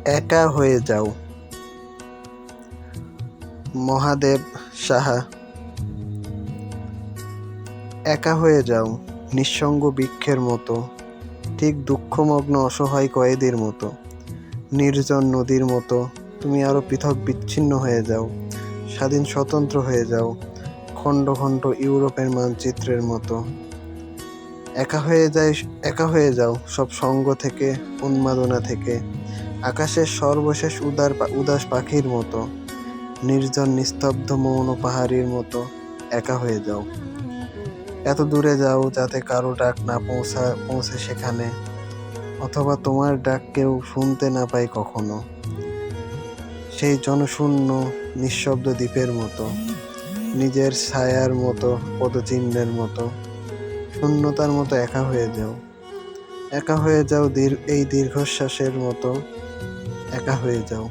একা হয়ে যাও। মহাদেব সাহা। একা হয়ে যাও, নিঃসঙ্গ বৃক্ষের মতো, ঠিক দুঃখমগ্ন অসহায় কয়েদির মতো, নির্জন নদীর মতো তুমি আরো পৃথক বিচ্ছিন্ন হয়ে যাও, স্বাধীন স্বতন্ত্র হয়ে যাও, খণ্ড খণ্ড ইউরোপের মানচিত্রের মতো। একা হয়ে যাও সব সঙ্গ থেকে, উন্মাদনা থেকে, আকাশের সর্বশেষ উদাস পাখির মতো, নির্জন নিস্তব্ধ মৌন পাহাড়ির মতো একা হয়ে যাও। এত দূরে যাও যাতে কারো ডাক না পৌঁছে সেখানে, অথবা তোমার ডাক কেউ শুনতে না পায় কখনো। সেই জনশূন্য নিঃশব্দ দ্বীপের মতো, নিজের ছায়ার মতো, পদচিহ্নের মতো, শূন্যতার মতো একা হয়ে যাও। একা হয়ে যাও এই দীর্ঘশ্বাসের মতো, একা হয়ে যাও।